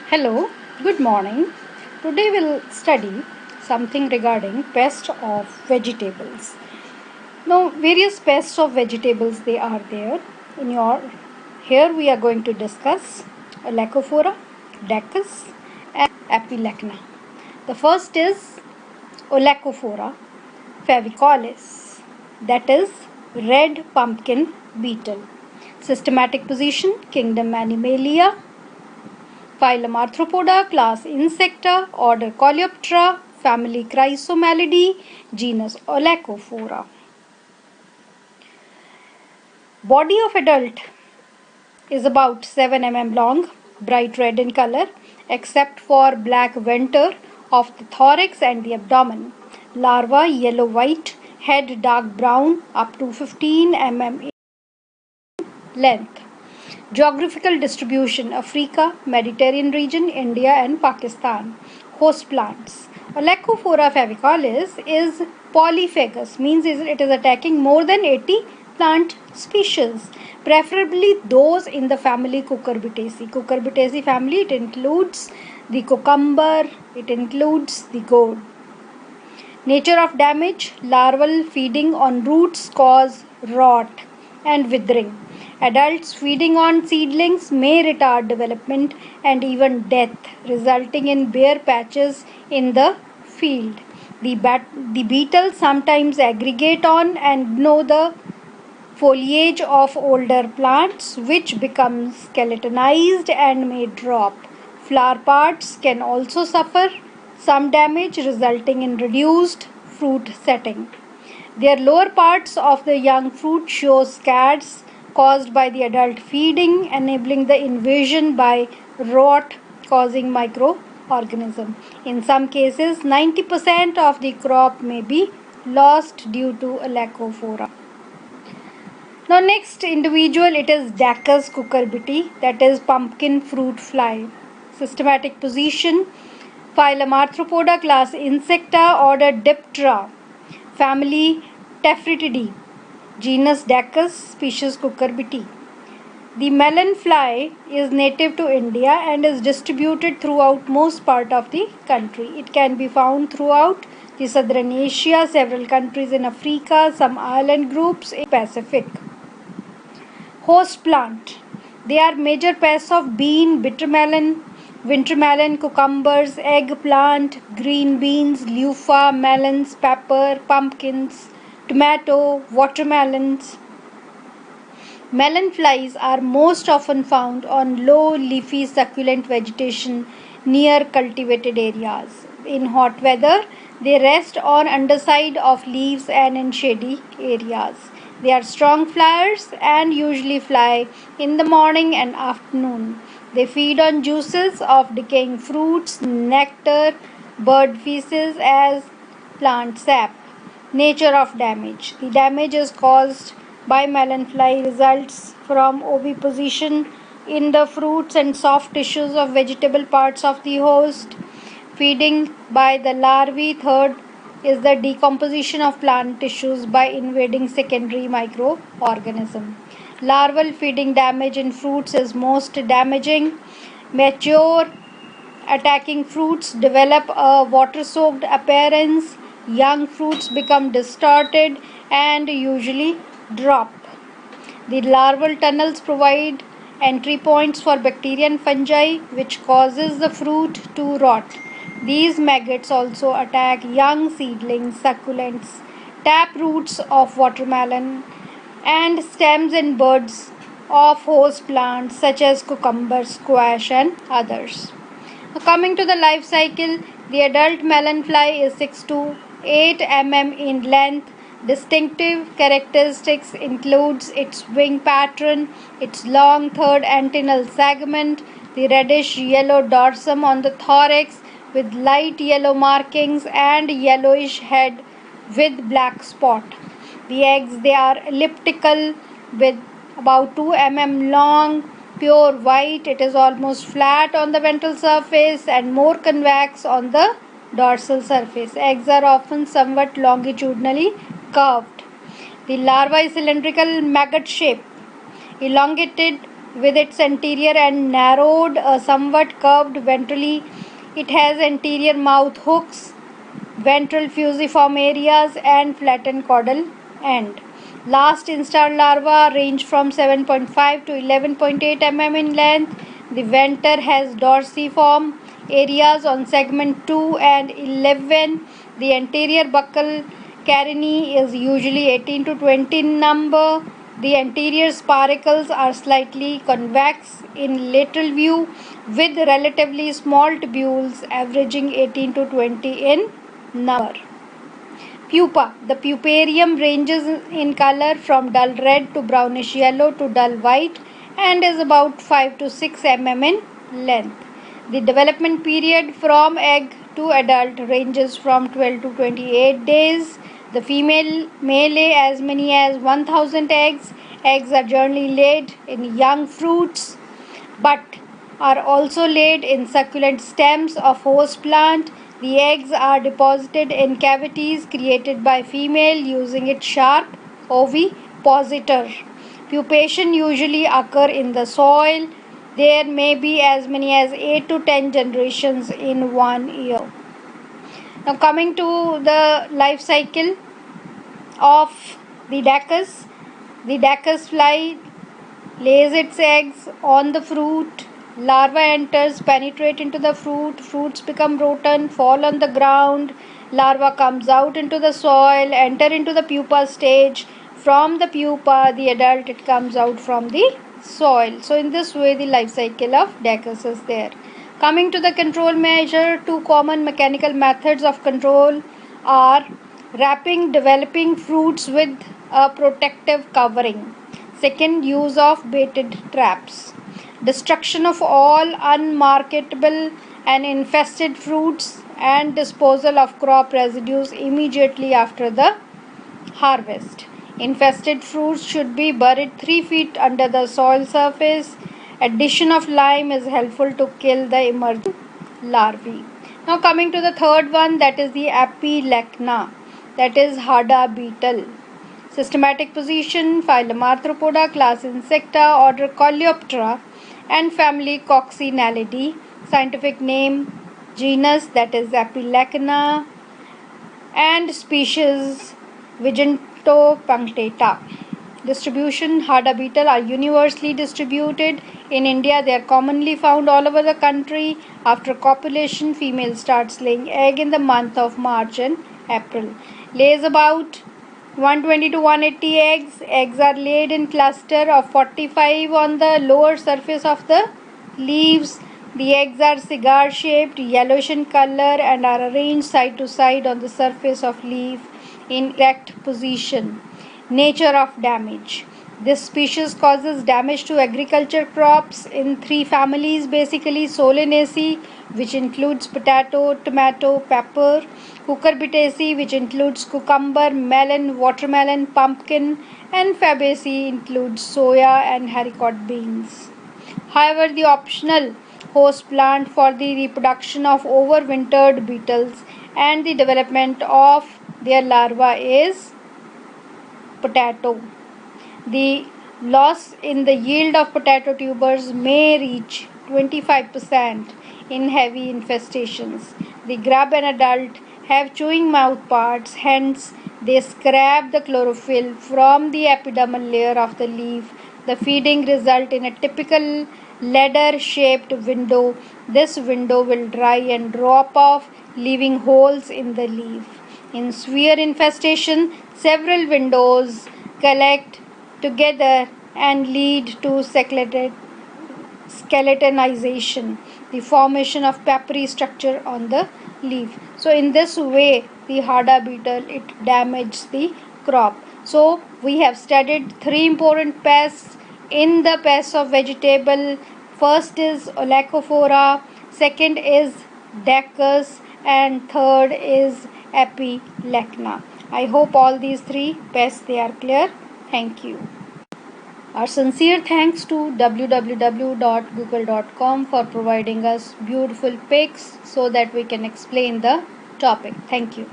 Hello, good morning. Today we'll study something regarding pest of vegetables. Now, various pests of vegetables they are there. In your here we are going to discuss Elacophora, Dacus, and Apilacna. The first is Elacophora favicolis, that is red pumpkin beetle. Systematic position Kingdom Animalia, Phylum Arthropoda, class Insecta, order Coleoptera, family Chrysomelidae, genus Elacophora. Body of adult is about 7 mm long, bright red in color, except for black venter of the thorax and the abdomen. Larva yellow white, head dark brown up to 15 mm length. Geographical distribution Africa, Mediterranean region, India and Pakistan. Host plants. Elacophora favicolis is polyphagous, means it is attacking more than 80 plant species, preferably those in the family Cucurbitaceae. Cucurbitaceae family, it includes the cucumber, it includes the gourd. Nature of damage: larval feeding on roots cause rot and withering. Adults feeding on seedlings may retard development and even death, resulting in bare patches in the field. The beetles sometimes aggregate on and gnaw the foliage of older plants, which becomes skeletonized and may drop. Flower parts can also suffer some damage, resulting in reduced fruit setting. Their lower parts of the young fruit show scars caused by the adult feeding, enabling the invasion by rot causing microorganism. In some cases, 90% of the crop may be lost due to Elacophora. Now next individual, it is Dacus cucurbitae, that is pumpkin fruit fly. Systematic position: phylum Arthropoda, class Insecta, order Diptera, family Tephrididae, genus Dacus, species Cucurbitae. The melon fly is native to India and is distributed throughout most part of the country. It can be found throughout the southern Asia, several countries in Africa, some island groups in Pacific. Host plant. They are major pests of bean, bitter melon, winter melon, cucumbers, eggplant, green beans, loofah, melons, pepper, pumpkins, tomato, watermelons. Melon flies are most often found on low leafy succulent vegetation near cultivated areas. In hot weather, they rest on underside of leaves and in shady areas. They are strong flyers and usually fly in the morning and afternoon. They feed on juices of decaying fruits, nectar, bird feces as plant sap. Nature of damage. The damage is caused by melon fly, results from oviposition in the fruits and soft tissues of vegetable parts of the host. Feeding by the larvae. Third is the decomposition of plant tissues by invading secondary microorganism. Larval feeding damage in fruits is most damaging. Mature attacking fruits develop a water-soaked appearance. Young fruits become distorted and usually drop. The larval tunnels provide entry points for bacteria and fungi, which causes the fruit to rot. These maggots also attack young seedlings, succulents, tap roots of watermelon, and stems and buds of host plants such as cucumber, squash, and others. Coming to the life cycle, the adult melon fly is 6 to 8 mm in length. Distinctive characteristics includes its wing pattern, its long third antennal segment, the reddish yellow dorsum on the thorax with light yellow markings and yellowish head with black spot. The eggs, they are elliptical with about 2 mm long, pure white. It is almost flat on the ventral surface and more convex on the dorsal surface. Eggs are often somewhat longitudinally curved. The larva is cylindrical, maggot shape, elongated with its anterior and narrowed, somewhat curved ventrally. It has anterior mouth hooks, ventral fusiform areas, and flattened caudal end. Last instar larvae range from 7.5 to 11.8 mm in length. The venter has dorsiform areas on segment 2 and 11. The anterior buccal carinee is usually 18 to 20 in number. The anterior sparacles are slightly convex in lateral view with relatively small tubules averaging 18 to 20 in number. Pupa. The puparium ranges in color from dull red to brownish yellow to dull white and is about 5 to 6 mm in length. The development period from egg to adult ranges from 12 to 28 days. The female may lay as many as 1000 eggs. Eggs are generally laid in young fruits but are also laid in succulent stems of host plant. The eggs are deposited in cavities created by female using its sharp ovipositor. Pupation usually occur in the soil. There may be as many as 8 to 10 generations in 1 year. Now coming to the life cycle of the Dacus. The Dacus fly lays its eggs on the fruit. Larva enters, penetrate into the fruit. Fruits become rotten, fall on the ground. Larva comes out into the soil, enter into the pupa stage. From the pupa, the adult, it comes out from the soil. So in this way, the life cycle of Dacus is there. Coming to the control measure, two common mechanical methods of control are wrapping developing fruits with a protective covering. Second, use of baited traps. Destruction of all unmarketable and infested fruits and disposal of crop residues immediately after the harvest. Infested fruits should be buried 3 feet under the soil surface. Addition of lime is helpful to kill the emerging larvae. Now coming to the third one, that is the Apilecna, that is Hada beetle. Systematic position: phylum Arthropoda, class Insecta, order Coleoptera, and family Coccinellidae. Scientific name genus, that is Apilecna, and species Vigintopunctata. Distribution: Hada beetle are universally distributed. In India, they are commonly found all over the country. After copulation, female starts laying egg in the month of March and April. Lays about 120 to 180 eggs. Eggs are laid in cluster of 45 on the lower surface of the leaves. The eggs are cigar shaped, yellowish in color, and are arranged side to side on the surface of leaf in erect position. Nature of damage: this species causes damage to agriculture crops in 3 families basically: Solanaceae, which includes potato, tomato, pepper; Cucurbitaceae, which includes cucumber, melon, watermelon, pumpkin; and Fabaceae includes soya and haricot beans. However, the optional host plant for the reproduction of overwintered beetles and the development of their larvae is potato. The loss in the yield of potato tubers may reach 25% in heavy infestations. The grub and adult have chewing mouth parts, hence they scrape the chlorophyll from the epidermal layer of the leaf. The feeding result in a typical ladder-shaped window. This window will dry and drop off, leaving holes in the leaf. In sphere infestation, several windows collect together and lead to skeletonization, the formation of papery structure on the leaf. So in this way, the Hada beetle, it damages the crop. So we have studied 3 important pests in the pests of vegetable. First is Olacophora, second is Dacus, and third is Apilecna. I hope all these 3 pests they are clear. Thank you. Our sincere thanks to www.google.com for providing us beautiful pics so that we can explain the topic. Thank you.